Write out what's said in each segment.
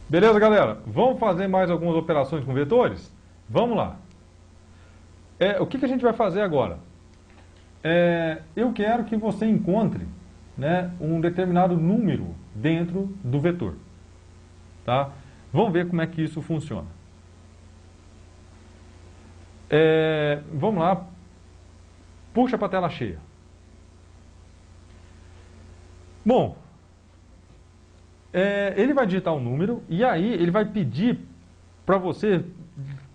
Beleza, galera? Vamos fazer mais algumas operações com vetores? Vamos lá. O que a gente vai fazer agora? Eu quero que você encontre, né, um determinado número dentro do vetor. Tá? Vamos ver como é que isso funciona. Vamos lá. Puxa para a tela cheia. Bom, ele vai digitar um número e aí ele vai pedir para você,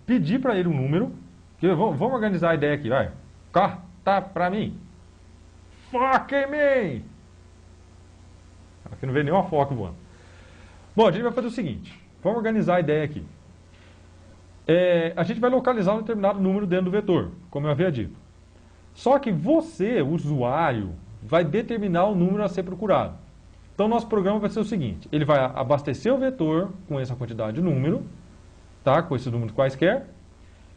pedir para ele um número. Vamos organizar a ideia aqui, vai. Corta para mim. Foca em mim. Aqui não vê nenhuma foca voando. Bom, a gente vai fazer o seguinte. Vamos organizar a ideia aqui. A gente vai localizar um determinado número dentro do vetor, como eu havia dito. Só que você, o usuário, vai determinar o número a ser procurado. Então, nosso programa vai ser o seguinte. Ele vai abastecer o vetor com essa quantidade de número, tá? Com esses números quaisquer.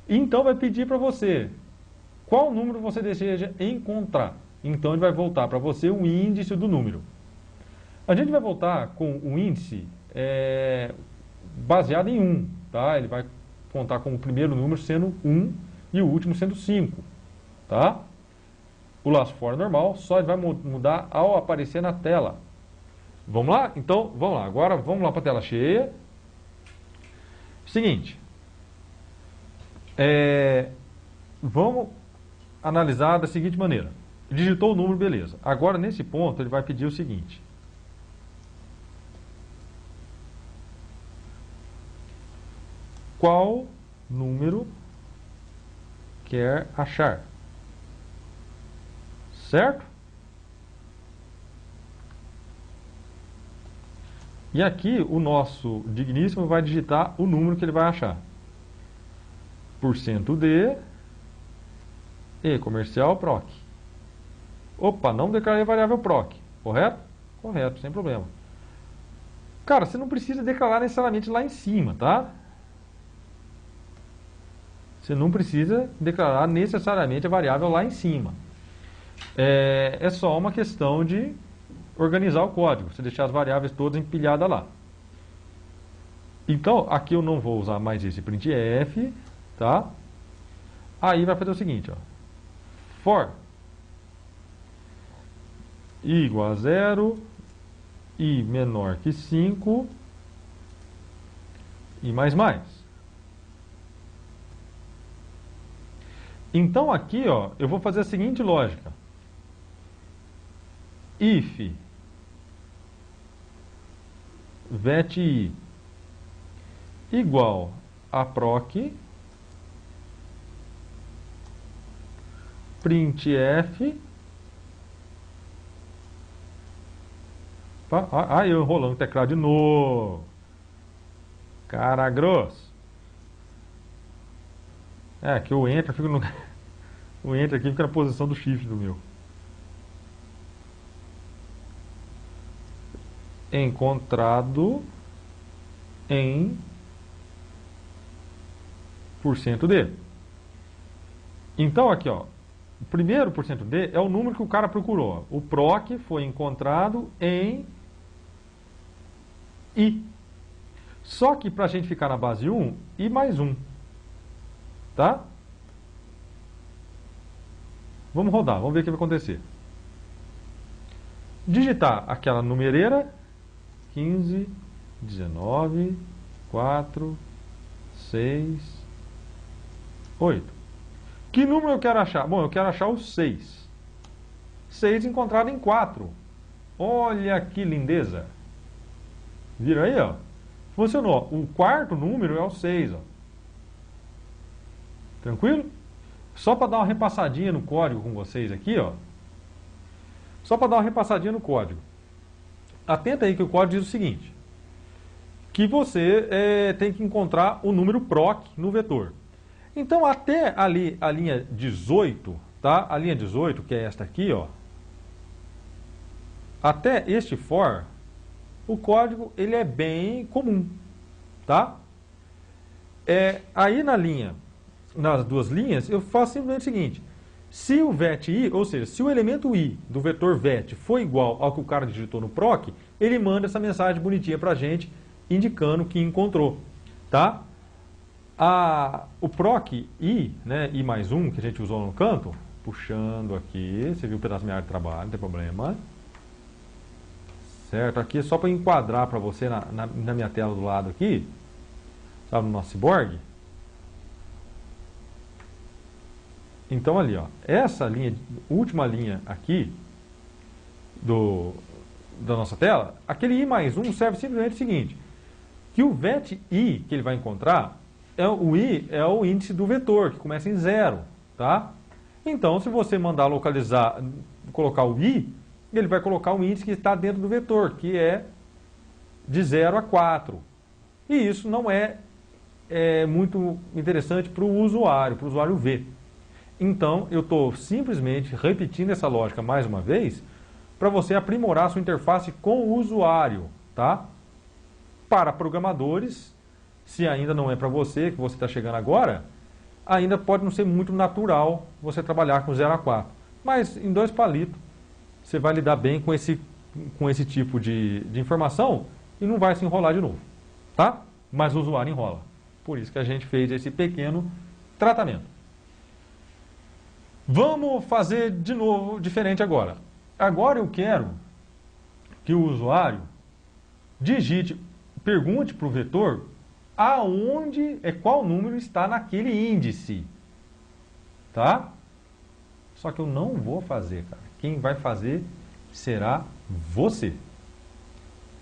E então vai pedir para você qual número você deseja encontrar. Então, ele vai voltar para você o índice do número. A gente vai voltar com o índice baseado em 1. Tá? Ele vai contar como o primeiro número sendo 1 e o último sendo 5. Tá? O laço for normal, só ele vai mudar ao aparecer na tela. Vamos lá? Então, vamos lá. Agora, vamos lá para a tela cheia. Seguinte. Vamos analisar da seguinte maneira. Digitou o número, beleza. Agora, nesse ponto, ele vai pedir o seguinte. Qual número quer achar? Certo? E aqui o nosso digníssimo vai digitar o número que ele vai achar. %d e comercial proc. Opa, não declarei a variável proc, correto? Correto, sem problema. Cara, você não precisa declarar necessariamente lá em cima, tá? Você não precisa declarar necessariamente a variável lá em cima. É só uma questão de organizar o código, você deixar as variáveis todas empilhadas lá. Então, aqui eu não vou usar mais esse printf, tá? Aí vai fazer o seguinte, ó. For i igual a 0, i menor que 5 e mais. Então aqui, ó, eu vou fazer a seguinte lógica. If vet i igual a proc printf. Eu enrolando o teclado de novo. Cara grosso. Que o Enter fica no... o Enter aqui fica na posição do shift do meu. Encontrado em %d. Então aqui, ó, o primeiro %d é o número que o cara procurou. O proc foi encontrado em i. Só que para a gente ficar na base 1, i mais 1. Tá? Vamos rodar, vamos ver o que vai acontecer. Digitar aquela numereira 15, 19, 4, 6, 8. Que número eu quero achar? Bom, eu quero achar o 6. 6 encontrado em 4. Olha que lindeza. Viram aí, ó? Funcionou. O quarto número é o 6, ó. Tranquilo? Só para dar uma repassadinha no código com vocês aqui, ó. Só para dar uma repassadinha no código. Atenta aí que o código diz o seguinte. Que você tem que encontrar o número proc no vetor. Então, até ali a linha 18, tá? A linha 18, que é esta aqui, ó. Até este for, o código ele é bem comum, tá? Aí nas duas linhas, eu faço simplesmente o seguinte. Se o vet i, ou seja, se o elemento i do vetor vet for igual ao que o cara digitou no proc, ele manda essa mensagem bonitinha pra gente indicando que encontrou, tá? O proc i, né, i mais 1, que a gente usou no canto, puxando aqui, você viu o pedaço da minha área de trabalho, não tem problema. Certo? Aqui é só para enquadrar para você na minha tela do lado aqui, sabe, no nosso Cyborg. Então ali, ó, essa linha, última linha aqui da nossa tela, aquele i mais 1 serve simplesmente o seguinte, que o vet i que ele vai encontrar, o i é o índice do vetor, que começa em 0, tá? Então, se você mandar localizar, colocar o i, ele vai colocar o índice que está dentro do vetor, que é de 0 a 4. E isso não é muito interessante para o usuário ver. Então, eu estou simplesmente repetindo essa lógica mais uma vez, para você aprimorar a sua interface com o usuário, tá? Para programadores, se ainda não é para você, que você está chegando agora, ainda pode não ser muito natural você trabalhar com 0 a 4. Mas em 2 palitos, você vai lidar bem com esse tipo de informação e não vai se enrolar de novo, tá? Mas o usuário enrola. Por isso que a gente fez esse pequeno tratamento. Vamos fazer de novo, diferente agora. Agora eu quero que o usuário pergunte para o vetor qual número está naquele índice, tá? Só que eu não vou fazer, cara. Quem vai fazer será você,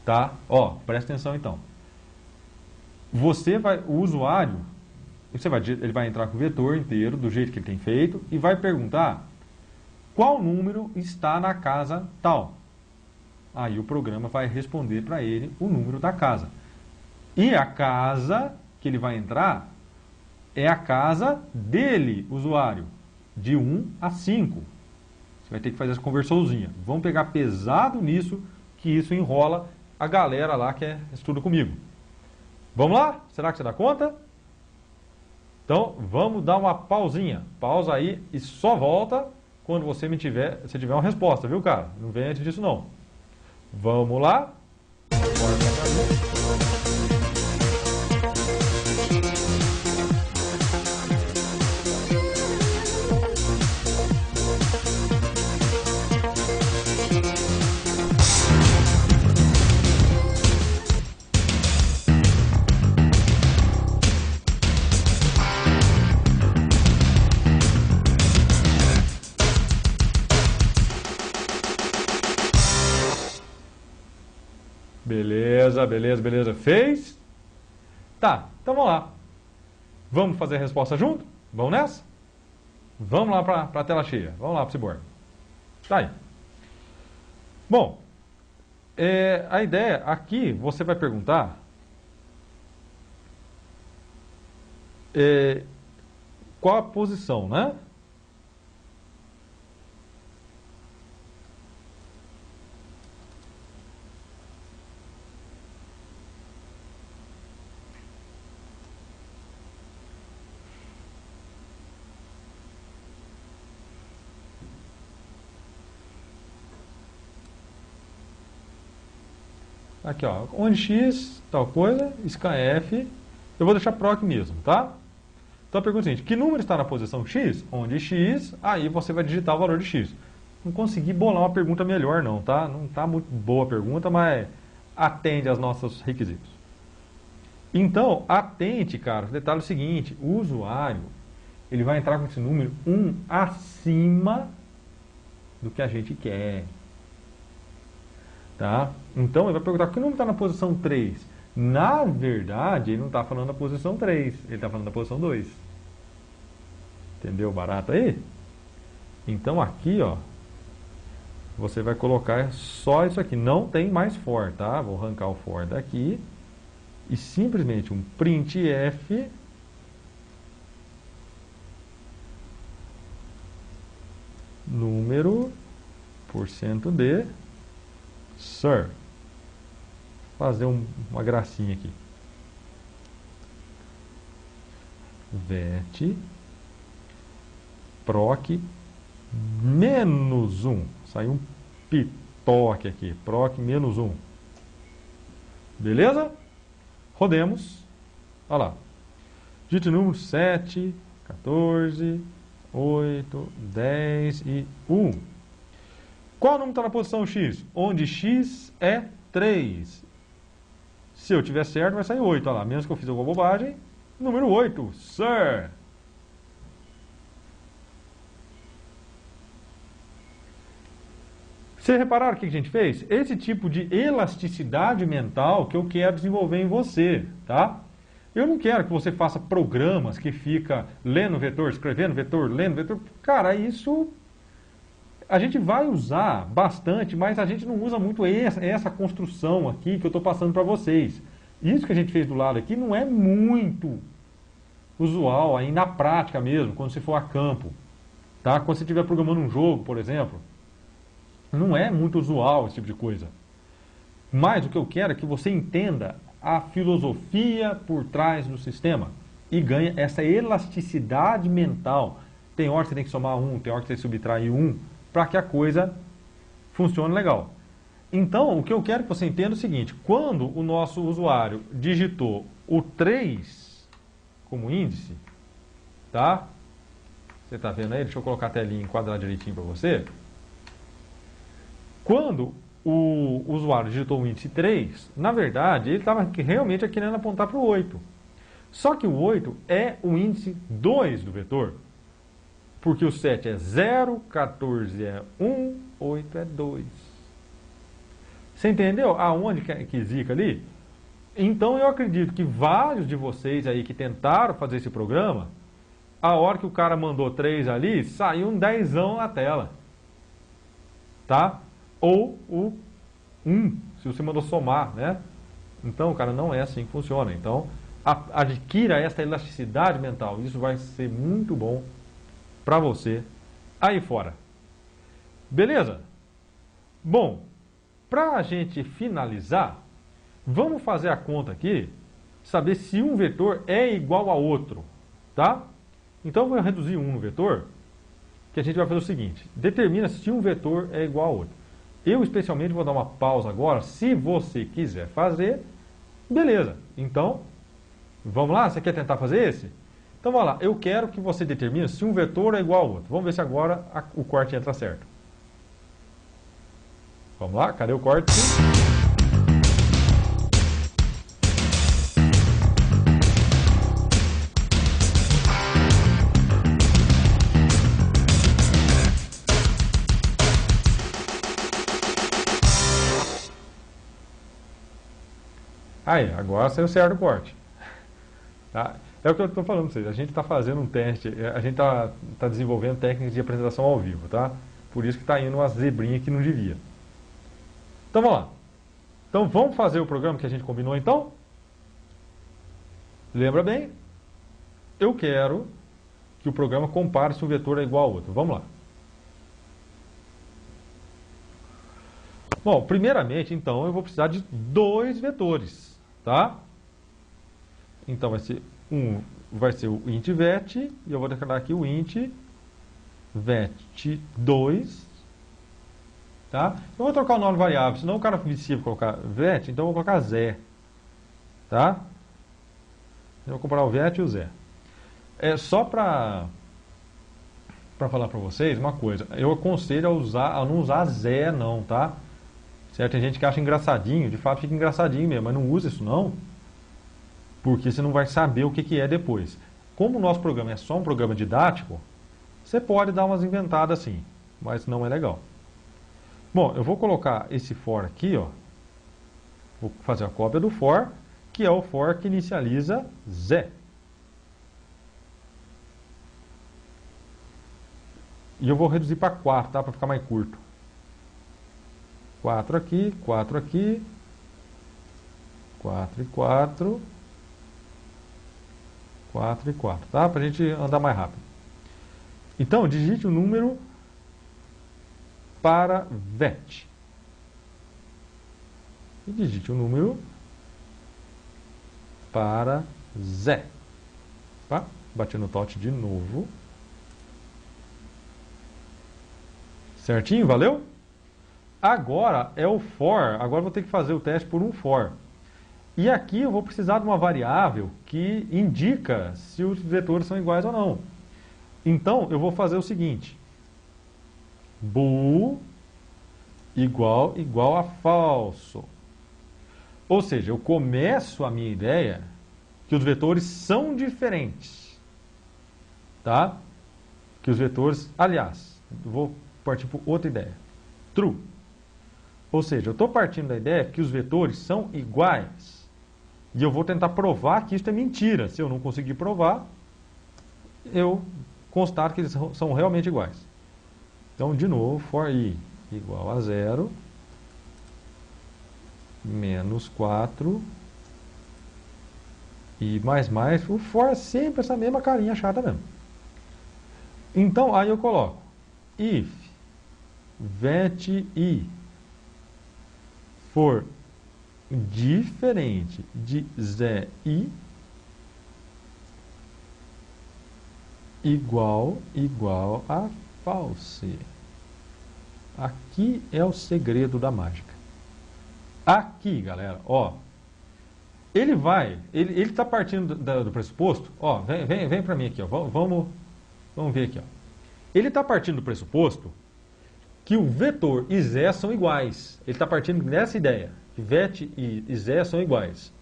tá? Ó, presta atenção então. O usuário, ele vai entrar com o vetor inteiro, do jeito que ele tem feito, e vai perguntar qual número está na casa tal. Aí o programa vai responder para ele o número da casa. E a casa que ele vai entrar é a casa dele, usuário, de 1 a 5. Você vai ter que fazer essa conversãozinha. Vamos pegar pesado nisso, que isso enrola a galera lá que estuda comigo. Vamos lá? Será que você dá conta? Então, vamos dar uma pausinha. Pausa aí e só volta quando você tiver uma resposta, viu, cara? Não vem antes disso, não. Vamos lá? Beleza. Fez? Tá, então vamos lá. Vamos fazer a resposta junto? Vamos nessa? Vamos lá para a tela cheia. Vamos lá para o Cyborg. Tá aí. Bom, a ideia aqui, você vai perguntar qual a posição, né? Aqui, ó, onde x, tal coisa, scanf, eu vou deixar proc mesmo, tá? Então a pergunta é a seguinte, que número está na posição x? Onde x, aí você vai digitar o valor de x. Não consegui bolar uma pergunta melhor não, tá? Não tá muito boa a pergunta, mas atende aos nossos requisitos. Então, atente, cara, o detalhe é o seguinte, o usuário, ele vai entrar com esse número 1 acima do que a gente quer. Tá? Então, ele vai perguntar que número está na posição 3. Na verdade, ele não está falando da posição 3, ele está falando da posição 2. Entendeu o barato aí? Então, aqui, ó, você vai colocar só isso aqui. Não tem mais for, tá? Vou arrancar o for daqui. E simplesmente um printf número %d sir. Fazer uma gracinha aqui. Vet proc menos 1. Saiu um pitoque aqui. Proc menos 1. Beleza? Rodemos. Olha lá. Digite o número 7, 14, 8, 10 e 1. Qual número está na posição X? Onde X é 3. Se eu tiver certo, vai sair 8. Olha lá, menos que eu fiz alguma bobagem. Número 8, Sir. Vocês repararam o que a gente fez? Esse tipo de elasticidade mental que eu quero desenvolver em você, tá? Eu não quero que você faça programas que fica lendo vetor, escrevendo vetor, lendo vetor. Cara, isso a gente vai usar bastante, mas a gente não usa muito essa construção aqui que eu estou passando para vocês. Isso que a gente fez do lado aqui não é muito usual aí na prática mesmo, quando você for a campo. Tá? Quando você estiver programando um jogo, por exemplo, não é muito usual esse tipo de coisa. Mas o que eu quero é que você entenda a filosofia por trás do sistema e ganhe essa elasticidade mental. Tem hora que você tem que somar 1, tem hora que você tem que subtrair 1, para que a coisa funcione legal. Então, o que eu quero que você entenda é o seguinte: quando o nosso usuário digitou o 3 como índice, tá? Você está vendo aí? Deixa eu colocar a telinha enquadrar direitinho para você. Quando o usuário digitou o índice 3, na verdade, ele estava realmente querendo apontar para o 8. Só que o 8 é o índice 2 do vetor. Porque o 7 é 0, 14 é 1, 8 é 2. Você entendeu aonde que zica ali? Então eu acredito que vários de vocês aí que tentaram fazer esse programa, a hora que o cara mandou 3 ali, saiu um 10ão na tela. Tá? Ou o 1, se você mandou somar, né? Então, cara, não é assim que funciona. Então, adquira essa elasticidade mental. Isso vai ser muito bom para você aí fora. Beleza? Bom, para a gente finalizar, vamos fazer a conta aqui, saber se um vetor é igual a outro, tá? Então, eu vou reduzir um no vetor, que a gente vai fazer o seguinte: determina se um vetor é igual a outro. Eu, especialmente, vou dar uma pausa agora. Se você quiser fazer, beleza. Então, vamos lá? Você quer tentar fazer esse? Então, vamos lá. Eu quero que você determine se um vetor é igual ao outro. Vamos ver se agora o corte entra certo. Vamos lá? Cadê o corte? Aí, agora saiu certo o corte. Tá? É o que eu estou falando para vocês. A gente está fazendo um teste, a gente está desenvolvendo técnicas de apresentação ao vivo, tá? Por isso que está indo umas zebrinhas que não devia. Então vamos lá. Então vamos fazer o programa que a gente combinou então? Lembra bem? Eu quero que o programa compare se um vetor é igual ao outro. Vamos lá. Bom, primeiramente, então, eu vou precisar de 2 vetores, tá? Então vai ser o int vet, e eu vou declarar aqui o int vet2, tá? Eu vou trocar o nome variável, senão o cara vicia para colocar vet, então eu vou colocar zé, tá? Eu vou comparar o vet e o zé. É só para falar para vocês uma coisa, eu aconselho a não usar zé não, tá? Certo? Tem gente que acha engraçadinho, de fato fica engraçadinho mesmo, mas não usa isso não, porque você não vai saber o que é depois. Como o nosso programa é só um programa didático, você pode dar umas inventadas assim, mas não é legal. Bom, eu vou colocar esse for aqui, ó. Vou fazer a cópia do for, que é o for que inicializa zé. E eu vou reduzir para 4, tá? Para ficar mais curto. 4 aqui, 4 aqui, 4 e 4, 4 e 4, tá? Para a gente andar mais rápido. Então, digite o número para vet. E digite o número para zé. Tá? Bati no tot de novo. Certinho? Valeu? Agora é o for. Agora vou ter que fazer o teste por um for. E aqui eu vou precisar de uma variável que indica se os vetores são iguais ou não. Então, eu vou fazer o seguinte. Bool igual a falso. Ou seja, eu começo a minha ideia que os vetores são diferentes. Tá? Que os vetores... Aliás, vou partir para outra ideia. True. Ou seja, eu estou partindo da ideia que os vetores são iguais. E eu vou tentar provar que isso é mentira. Se eu não conseguir provar, eu constato que eles são realmente iguais. Então, de novo, for i igual a 0, menos 4, e mais, o for é sempre essa mesma carinha chata mesmo. Então, aí eu coloco if vet i for diferente de Zé i igual a false. Aqui é o segredo da mágica. Aqui, galera, ó, ele está partindo do pressuposto, ó, vem para mim aqui, ó, vamos ver aqui, ó. Ele está partindo do pressuposto que o vetor e Zé são iguais. Ele está partindo dessa ideia, que vet e Zé são iguais.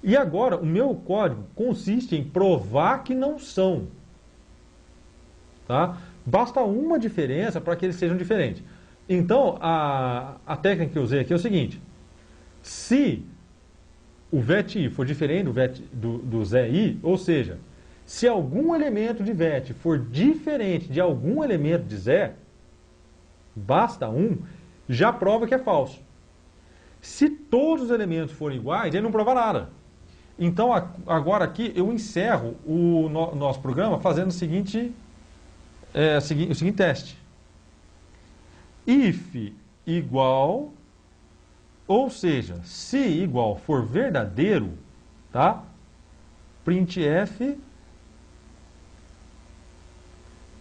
E agora, o meu código consiste em provar que não são. Tá? Basta uma diferença para que eles sejam diferentes. Então, a técnica que eu usei aqui é o seguinte. Se o vet i for diferente do Zé i, ou seja, se algum elemento de vet for diferente de algum elemento de Zé, basta um, já prova que é falso. Se todos os elementos forem iguais, ele não prova nada. Então, agora aqui, eu encerro o nosso programa fazendo o seguinte teste. If igual, ou seja, se igual for verdadeiro, tá? Printf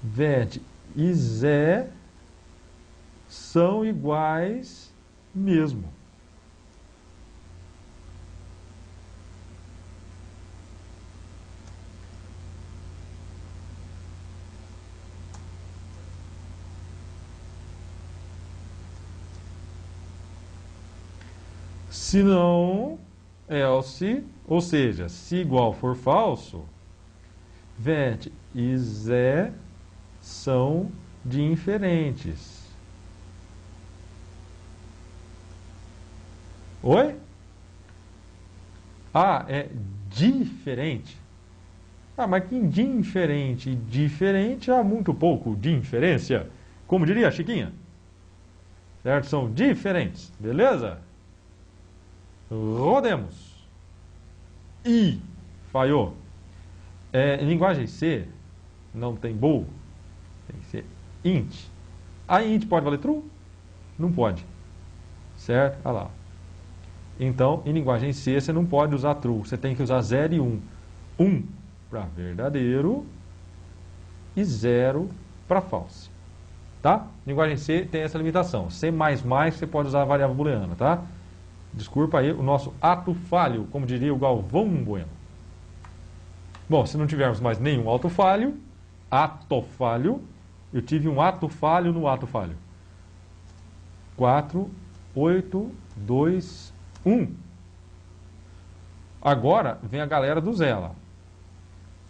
vet e Zé são iguais mesmo. Se não, else, ou seja, se igual for falso, vet e Zé são diferentes. Oi? Ah, é diferente. Ah, mas que diferente? Diferente há muito pouco diferença. Como diria a Chiquinha. Certo? São diferentes. Beleza? Rodemos. I. Falhou. Em linguagem C, não tem bool. Tem que ser int. A int pode valer true? Não pode. Certo? Olha lá. Então, em linguagem C, você não pode usar true. Você tem que usar 0 e 1. 1 para verdadeiro e 0 para false. Tá? Linguagem C tem essa limitação. C++ você pode usar a variável booleana, tá? Desculpa aí o nosso ato falho, como diria o Galvão Bueno. Bom, se não tivermos mais nenhum ato falho, eu tive um ato falho no ato falho. 4, 8, 2, 1. Agora vem a galera do Zé lá.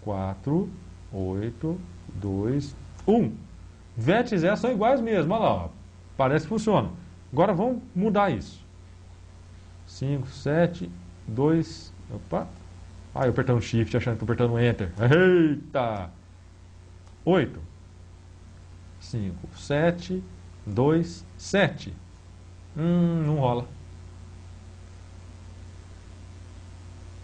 4, 8, 2, 1. Vet e Zé são iguais mesmo, olha lá. Ó. Parece que funciona. Agora vamos mudar isso. 5, 7, 2... Opa! Ah, eu apertando Shift, achando que estou apertando Enter. Eita! 8. 5, 7, 2, 7. Não rola.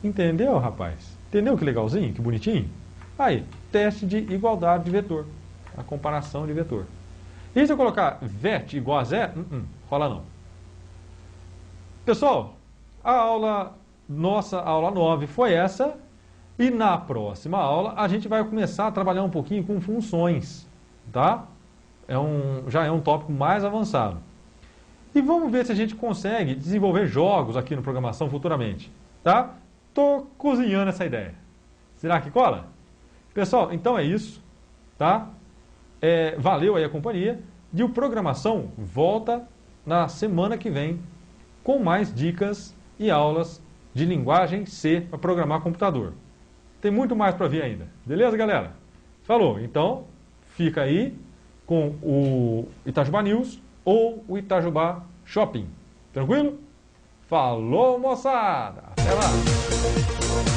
Entendeu, rapaz? Entendeu que legalzinho, que bonitinho? Aí, teste de igualdade de vetor. A comparação de vetor. E se eu colocar vet igual a Zé? Rola não. Pessoal, nossa aula 9 foi essa. E na próxima aula a gente vai começar a trabalhar um pouquinho com funções. Tá? Já é um tópico mais avançado. E vamos ver se a gente consegue desenvolver jogos aqui no Programação futuramente, tá? Tô cozinhando essa ideia. Será que cola? Pessoal, então é isso, tá? Valeu aí a companhia. E o Programação volta na semana que vem com mais dicas e aulas de linguagem C para programar computador. Tem muito mais para vir ainda. Beleza, galera? Falou. Então, fica aí com o Itajubá News ou o Itajubá Shopping. Tranquilo? Falou, moçada! Até lá!